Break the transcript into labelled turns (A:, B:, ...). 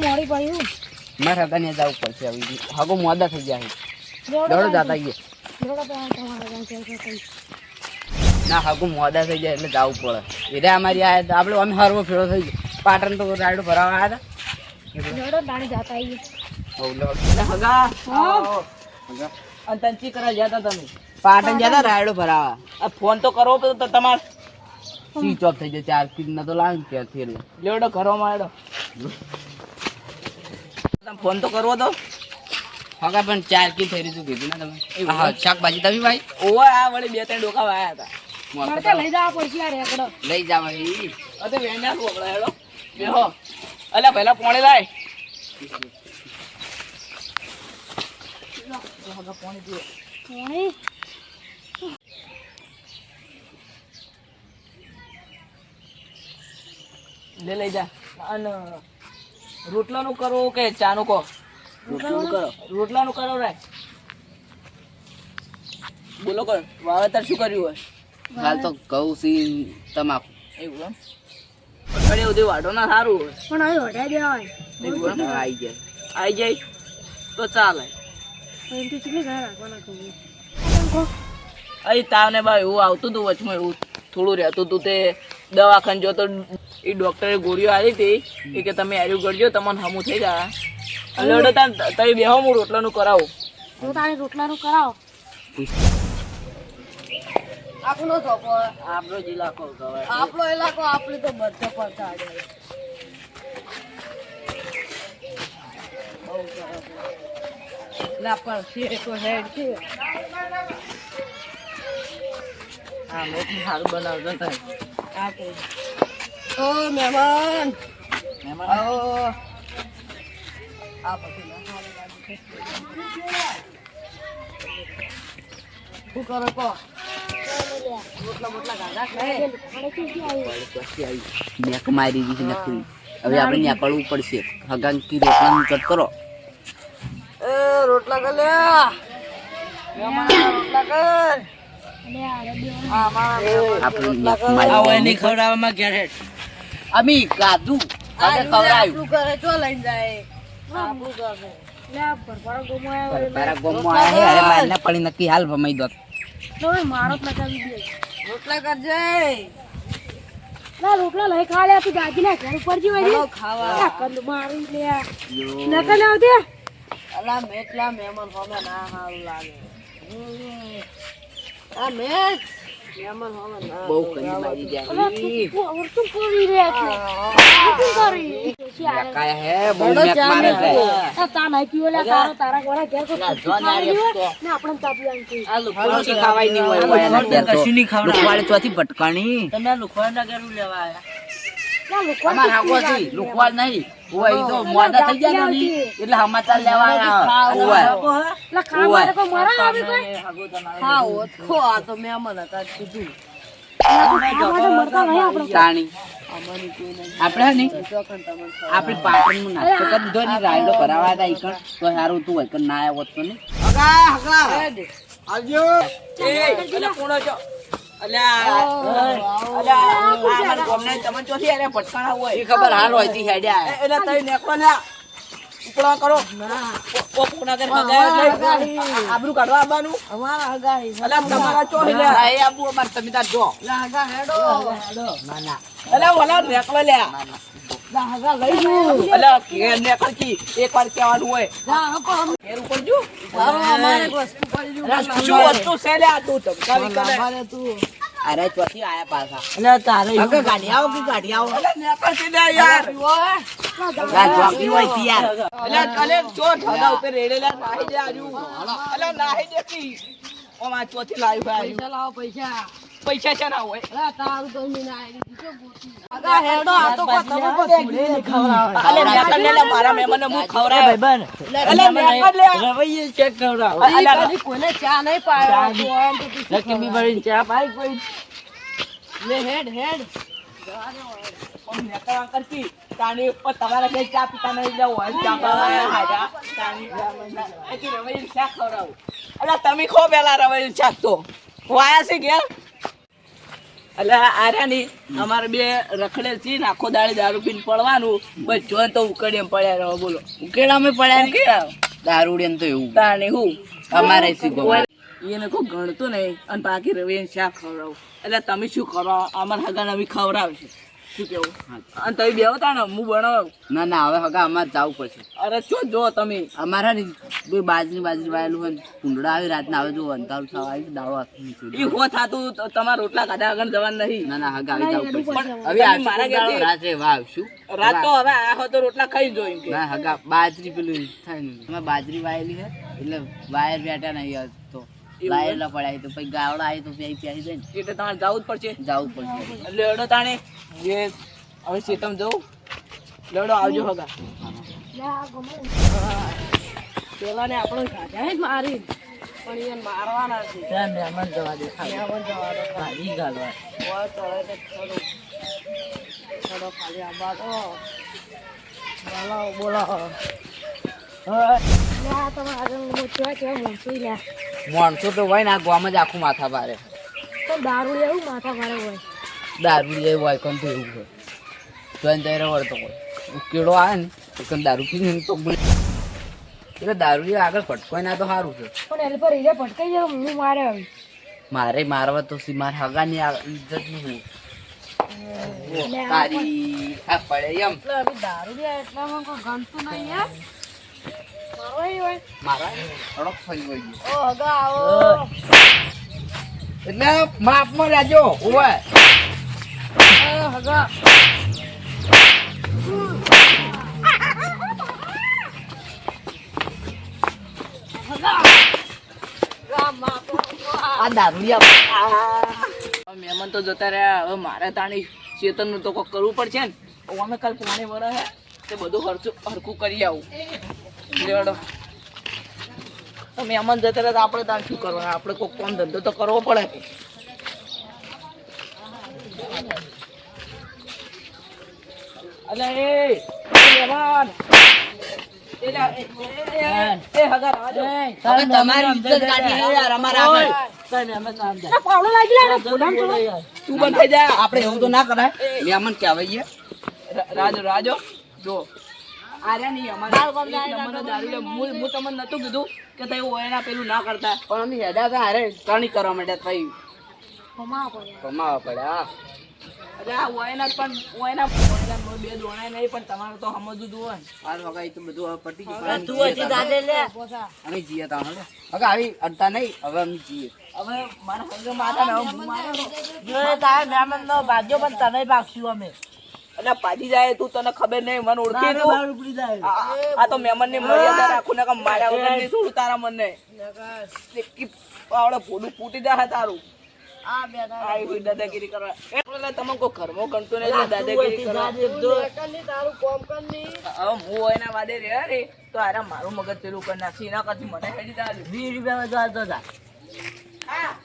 A: મોડી પડ્યું
B: મારે હગાને જવું પડશે હવે હગો મોડા થઈ જાય દોડો જતા આવીએ ના હગો મોડા થઈ જાય એટલે જવું પડે એટલે અમારી આ આપણે અમે હરવો ફેરો થઈ ગયો પાટણ તો રાયડો ભરાવા આવ્યા હતા હગા અને તંચી કરા ગયા હતા તમે પાટણ ગયા હતા રાયડો ભરાવા ફોન તો કરવો તો તમારે સ્વિચ ઓફ થઈ જાય ચાર પીન ના તો લાવ ત્યાંથી લેવડો ઘરો માડો ફોન તો કરવો તો હગા પણ ચાર કી થઈ રહ્યું કીધું ને તમે હા શાકભાજી તમે ભાઈ ઓવા આ વળી બે ત્રણ ડોકા વાયા હતા
A: લઈ જવા પડશે યાર એકડો
B: લઈ જવા અતે વેના કોકડા હેડો બેહો અલ્યા પહેલા પોણે લાય હગા પોણી પીઓ
A: પોણી
B: લઈ જા અને રોટલાનું કરો કે ચાનું કો રોટલાનું કરો રે બોલો કર વાવેતર શું કર્યું હોય હાલ તો ઘઉં સી તમાકુ એવું એમ અઠવાડિયા સુધી વાઢો ના સારું હોય
A: પણ હવે વઢાઈ દેવાય
B: એવું એમ આવી જાય તો ચાલે
A: એમ તો કેટલી ઘર રાખવાના કહું
B: અહીં તાવને બા એવું આવતું હતું વચમાં એવું થોડું રહેતું હતું તે દવાખાને જો તો એ ડૉક્ટરે ગોળીઓ આવી હતી એ કે તમે આર્યું કરજો તમને હમું થઈ જાય લડો તમે બેહો હું રોટલાનું કરાવું
A: તો તારે રોટલાનું કરાવો આપણો ધોકો
B: આપણો જ ઇલાકો કહેવાય
A: આપણો ઇલાકો આપણે તો બધો પડતા પણ છે તો હેડ છે
B: હા મેં સારું બનાવતો થાય
A: ઓ મહેમાન
B: આવો
A: આ પછી શું કરો કો
B: નેક મારી દીધી નકરી હવે આપણે નેકળવું પડશે હગાન કી રોટલાનું કટ કરો
A: એ રોટલા કર લે રોટલા કર
B: આપણે ખવડાવવામાં ઘેર હેડ અમી કાધું ખવડાવ્યું
A: કરે ચો લઈને જાય આપણું કરે લે પરપારા ગોમો
B: તારા ગોમમાં આયા અરે મારને પડી નક્કી હાલ ભમાઈ દો
A: તો મારો નકાવી દે રોટલા કરજે ના રોટલા લઈ ખા લે તું દાદી ના ઘર ઉપર જી વળી ખાવા કંદ મારી લે નકા લાવ દે અલા મેટલા મહેમાન હોમે ના હારું લાગે આ મેચ મહેમાન હોમે ના
B: બહુ કંઈ મારી જાય
A: તું પૂરી રે છે શું કરી
B: કાયા હે બહુ નેક મારે છે
A: આ ચા નહીં પીવો લે તારા ઘરે ઘેર કો ને આપણે ચા પીવાની
B: આ લુખવાડી ખાવાય નહીં હોય ઓયાના ઘેર તો કશું નહીં ખાવડા લુખવાડી ચોથી ભટકાણી તમે લુખવાડના ઘેર લેવા આયા અમાર હાગો છે લુખવાડ નહીં ઓય તો મોડા થઈ ગયા ને એટલે સમાચાર લેવા આયા ઓય
A: લા ખા મારે કો મરા આવી કોઈ ખાઓ ખો આ તો મહેમાન હતા કીધું
B: આપણે હે ને આપણે પાટણનું નાસ્તો કરી દીધો ને રાયડો ભરાવા હતા ઈકણ તો સારું તું હોય ના આવ્યો હોત તો ને આવજો એ અલ્યા કોણ છો અલ્યા તમને તમને ચોથી અરે ભટકાણા હોય એ ખબર હાલ હોય થી હેડ્યા એટલે તઈ નેકો લ્યા ઉપડા કરો પોપુના ઘર આબરૂ કાઢવા આવવાનું
A: અમારા હગાઈ
B: અલ્યા તમારા ચોહી લે આ આબુ અમાર તમે તાર જો
A: લા હગા હેડો
B: ના ના અલ્યા વલા નેકલો લ્યા
A: લા હગા લઈ જો
B: અલ્યા ઘેર નેકળ કી એકવાર કહેવાનું હોય
A: જા હકો
B: ઘેર ઉપર જો
A: અમારે વસ્તુ પડી
B: શું વસ્તુ છે લ્યા તું ધમકાવી કરે
A: તું
B: અરે ચોથી આયા પાછા
A: અલ્યા તારે
B: હગા ગાડી આવો કે ગાડી આવો અલ્યા નેકળ કી લે યાર લા જોકી હોય તી યાર અલ્યા અલે જો ઠાડા ઉપર રેડેલા નાહી દે આજુ અલ્યા નાહી દે કી ઓ માં ચોથી લાવ્યો આયુ
A: પૈસા લાવો
B: પૈસા છે ના હોય
A: અલ્યા તારું તો મી ના આવી દીધો ગોતી હગા હેડો આ તો કો તમે ભૂલે ન ખવરાવે
B: અલે નેકળ લે મારા મહેમાનને હું ખવરાવે ભાઈબંધ અલે નેકળ લે રવૈયે ચેક ખવરાવ
A: અલ્યા કોઈને ચા નહીં પાયો તો આમ તો
B: લકી બી બળી ચા પાઈ કોઈ
A: લે હેડ
B: નેકળવા કરતી તાણી ઉપર તમારે કઈ ચા પીતા નહીં જાવ હોય ચા પાવા હાજા તાણી એકી રવૈયે ચા ખવરાવ અલે તમે ખો પેલા રવૈયે ચા તો વાયા છે ગયા
C: એટલે આર્યા ની અમારે બે રખડેલ છે ને આખો દાડે દારૂ પીને પડવાનું બસ જો તો ઉકેડી એમ પડ્યા રહો બોલો
B: ઉકેડામાં પડ્યા ને
C: ઉકેડા
B: દારૂડિયન તો એવું
C: તાણે હું
B: અમારે સીધો
C: એને કોઈ ગણતું નહીં અને બાકી રવિ શાક ખવડાવું એટલે તમે શું કરો અમારા હગા નવી ખવડાવશે શું કેવું અને તમે બે હતા ને હું બનાવ
B: ના ના હવે હગા અમારે જવું પડશે
C: અરે શું જો તમે
B: અમારા ને બે બાજરી વાયેલું હોય ને કુંડળા આવી રાતના આવે જો અંધારું થવા આવી દાડો હાથ
C: એ હો થાતું તો તમારા રોટલા ખાધા આગળ જવાનું નહીં
B: ના ના હગા આવી જવું પડશે
C: પણ
B: હવે
C: તમે મારા ઘરેથી
B: રાત્રે વાહ આવશું
C: રાત તો હવે આ હો તો રોટલા ખાઈ જોઈ કે
B: ના હગા બાજરી પેલું થાય ને અમે બાજરી વાયેલી છે એટલે વાયર બેઠા નહીં તો વાયર લા પડાય તો પછી ગાવડા આવી તો પ્યાસી જાય ને
C: એટલે તમારે જવું જ પડશે
B: જવું પડશે
C: એટલે એડો તાણે જે હવે શેતમ જવું લેડો આવજો હગા પેલા ને આપણો ખાધા જ મારી પણ એને મારવાના છે મહેમાન જવા દે મહેમાન જવા દે ભાજી ગાલવા ચડો ખાલી આબા તો બોલાવો
B: માણસો તો હોય ને આ ગામમાં જ આખું માથા ભારે
A: દારૂ એવું માથા મારે હોય
B: દારૂ જે હોય કોણ તો એવું હોય જોઈને ત્યારે વળતો હોય કેળો આવે ને તો કોણ દારૂ પીને તો એટલે દારૂ આગળ ફટકોય ના તો સારું છે
A: પણ એલ પર હીરે ભટકાઈ જાય હું મારે હવે
B: મારે મારવા તો મારે હગાની ઇજ્જત નહીં તારી આ પડે એમ
A: દારૂ એટલામાં કોઈ ગણતું નહીં યાર હોય
B: મારા થોડોક ફરી વળી ગયો
A: ઓ હગા આવો
B: એટલે માપમાં લેજો ઓય
A: હગા
B: આ દારૂડિયા
C: મહેમાન તો જતા રહ્યા હવે મારે તાણી ચેતન નું તો કોઈ કરવું પડશે ને અમે કાલ પાણી વળે તે બધું હરખું કરી આવું લેવડો તો મહેમાન જતા રહ્યા તો આપણે તાણ શું કરવાનું આપણે કોઈ કામ ધંધો તો કરવો પડે અલે એ મહેમાન
B: તમારી ઇજ્જત કાઢી યાર અમારા આગળ
A: પાવડો લાગી લે
C: તું બંધ જા
B: આપણે એવું તો ના કરાય મહેમાન કહેવાય
C: રાજો જો આર્યા નહીં અમારા દારૂ હું તમને નતું કીધું કે તઈ ઓયના પેલું ના કરતા
B: પણ અમે હેડા હતા હારે ટર્ની કરવા માંડ્યા થઈ કમાવા પડે હા
C: અરે આ ઓયના પણ ઓયના બે દોણાય નહીં પણ તમારે તો સમજવું જોવે ને
B: હાલ વગા તો બધું હવે પટી ગયું
C: તું હજી દાદે લે
B: અમે જીએ તા હવે વગા આવી અડતા નહીં હવે અમે જીએ
C: હવે મારા હંગે માતા ને હું મારો જો તારે મહેમાન નો ભાગ્યો પણ તને ભાગશું અમે એટલે પાજી જાય તું તને ખબર નહીં મને ઓળખી તું આ તો મહેમાન ની મર્યાદા રાખું ને કે મારા વગર નહીં થોડું તારા મને આવડે ભોડું ફૂટી જાય તારું દાદાગીરી કરવા એટલે તમે કોઈ ઘરમાં ગણતો નહીં દાદાગીરી કરવા હવે હું એના વાદે રહ્યા રે તો આરા મારું મગજ પેલું કરી નાખી એના કરતી મને હેડી જા 20 રૂપિયા તો જા હા